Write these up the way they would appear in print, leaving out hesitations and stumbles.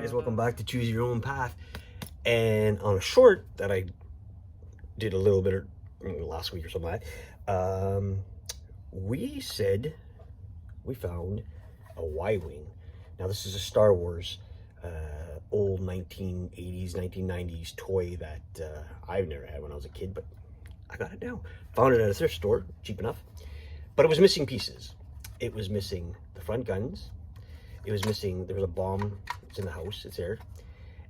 guys, welcome back to Choose Your Own Path. And on a short that I did a little bit of last week or something like that, we said we found a Y-Wing. Now this is a Star Wars old 1980s, 1990s toy that I've never had when I was a kid, but I got it now. Found it at a thrift store, cheap enough. But it was missing pieces. It was missing the front guns. It was missing, there was a bomb, it's in the house, it's there.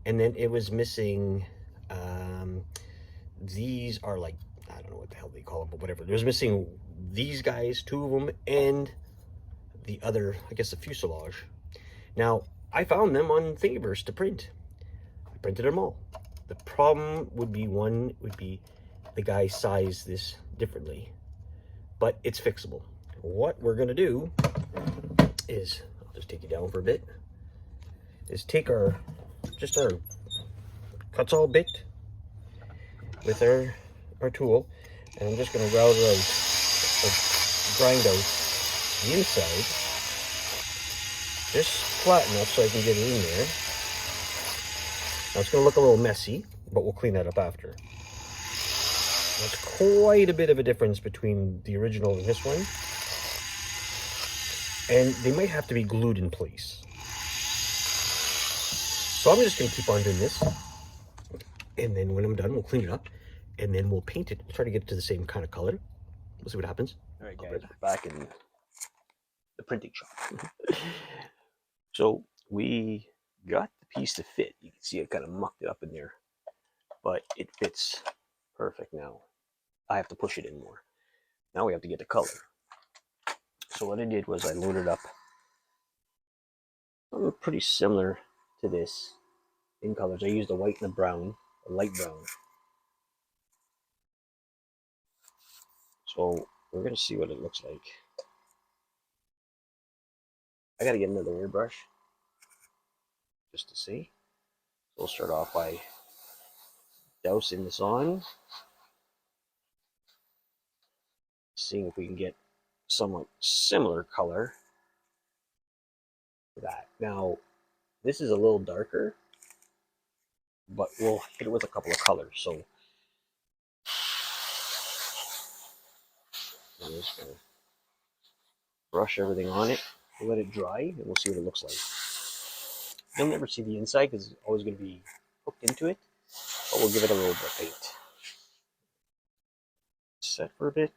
And then it was missing, these are like, I don't know what the hell they call them, but whatever. It was missing these guys, two of them, and the other, I guess the fuselage. Now, I found them on Thingiverse to print. I printed them all. The problem would be, one would be the guy sized this differently, but it's fixable. What we're gonna do is, I'll just take you down for a bit, is take our cuts all bit with our tool, and I'm just going to router out or grind out the inside just flat enough so I can get it in there. Now it's going to look a little messy, but we'll clean that up after. There's quite a bit of a difference between the original and this one, and they might have to be glued in place. So I'm just going to keep on doing this, and then when I'm done, we'll clean it up, and then we'll paint it, try to get it to the same kind of color. We'll see what happens. All right, guys, we're back in the printing shop. So we got the piece to fit. You can see I kind of mucked it up in there, but it fits perfect now. I have to push it in more. Now we have to get the color. So what I did was I loaded up something pretty similar to this in colors. I used a white and a brown, a light brown. So we're going to see what it looks like. I got to get another airbrush just to see. We'll start off by dousing this on, seeing if we can get somewhat similar color to that. Now, this is a little darker, but we'll hit it with a couple of colors. So I'm just going to brush everything on it, let it dry, and we'll see what it looks like. You'll never see the inside because it's always going to be hooked into it, but we'll give it a little bit of paint. Set for a bit.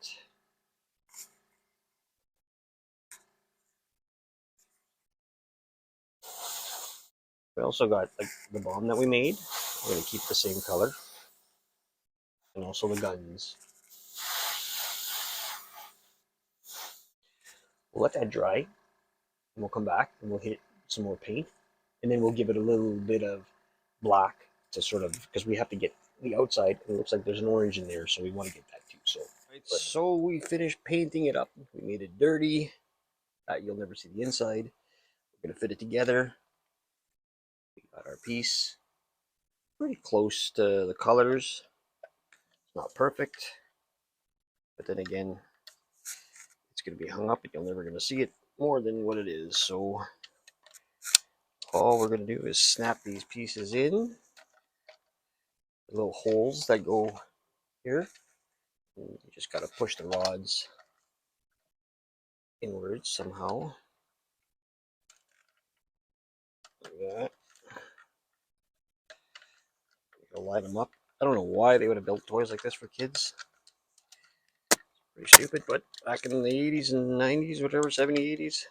We also got like the bomb that we made. We're going to keep the same color, and also the guns. We'll let that dry, and we'll come back and we'll hit some more paint, and then we'll give it a little bit of black to sort of, because we have to get the outside, and it looks like there's an orange in there, so we want to get that too. So we finished painting it up. We made it dirty. You'll never see the inside. We're going to fit it together. We got our piece pretty close to the colors. It's not perfect, but then again, it's going to be hung up and you're never going to see it more than what it is. So all we're going to do is snap these pieces in, the little holes that go here. And you just got to push the rods inwards somehow. Like that. You'll line them up. I don't know why they would have built toys like this for kids. Pretty stupid, but back in the 80s and 90s, whatever, 70s, 80s,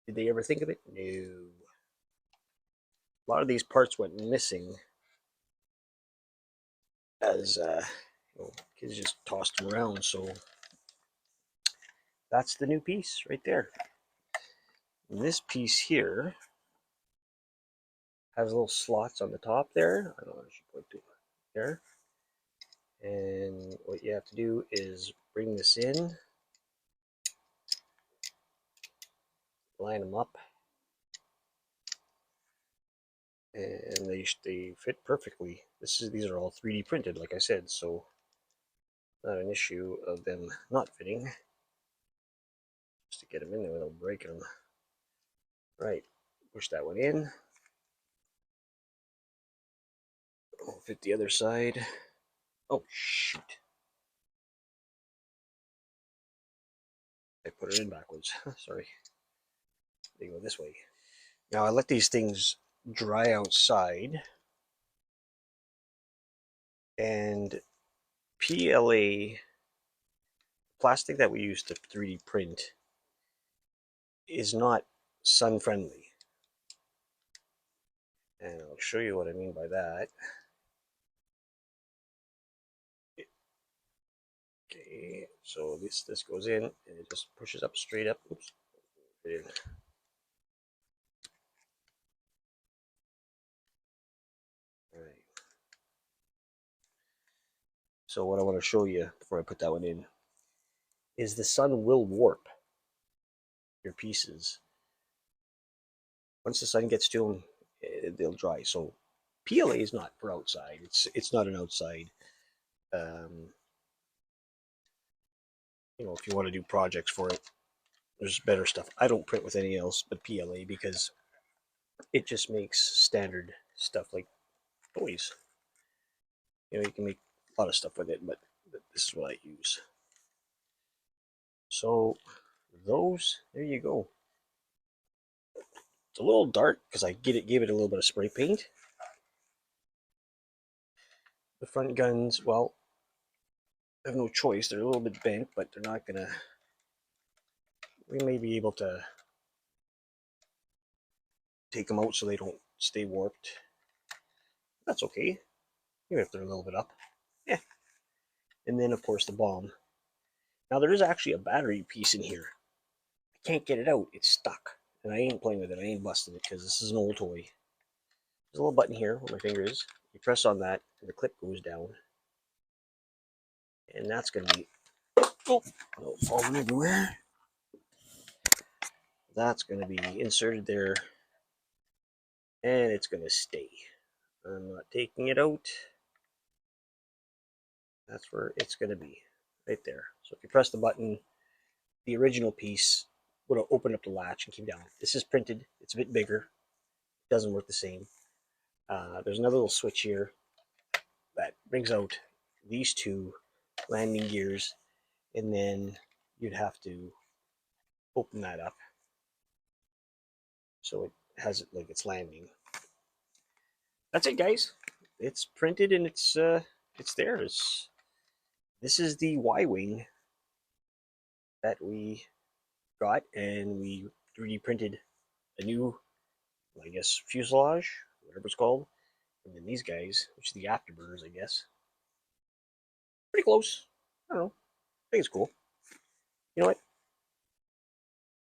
did they ever think of it? No. A lot of these parts went missing as kids just tossed them around. So that's the new piece right there. And this piece here has little slots on the top there. I don't know if I should point to it there. And what you have to do is bring this in, line them up, and they fit perfectly. These are all 3D printed, like I said, so not an issue of them not fitting. Just to get them in there without breaking them. Right, push that one in. We'll fit the other side. Oh, shoot. I put it in backwards. Sorry. They go this way. Now I let these things dry outside. And PLA, plastic that we use to 3D print, is not sun friendly. And I'll show you what I mean by that. Okay, so this goes in and it just pushes up straight up. Oops. In. All right. So what I want to show you before I put that one in is the sun will warp your pieces. Once the sun gets to them, they'll dry. So PLA is not for outside. It's not an outside. You know, if you want to do projects for it, there's better stuff. I don't print with anything else but PLA because it just makes standard stuff like toys. You know, you can make a lot of stuff with it, but this is what I use. So those, there you go. It's a little dark because I gave it a little bit of spray paint. The front guns, well, I have no choice. They're a little bit bent, but they're not gonna. We may be able to take them out so they don't stay warped. That's okay, even if they're a little bit up. Yeah. And then of course the bomb. Now there is actually a battery piece in here. I can't get it out. It's stuck, and I ain't playing with it. I ain't busting it because this is an old toy. There's a little button here where my finger is. You press on that, and the clip goes down, and that's gonna be. Oh, falling everywhere. That's gonna be inserted there, and it's gonna stay. I'm not taking it out. That's where it's gonna be, right there. So if you press the button, the original piece would have opened up the latch and came down. This is printed. It's a bit bigger. It doesn't work the same. There's another little switch here that brings out these two landing gears, and then you'd have to open that up so it has it like it's landing. That's it, guys. It's printed and it's there. This is the Y-wing that we got, and we 3D printed a new, I guess, fuselage, whatever it's called, and then these guys, which are the afterburners, I guess. Pretty close. I don't know. I think it's cool. You know what?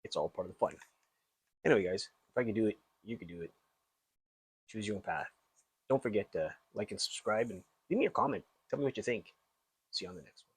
It's all part of the fun. Anyway, guys, if I can do it, you can do it. Choose your own path. Don't forget to like and subscribe and leave me a comment. Tell me what you think. See you on the next one.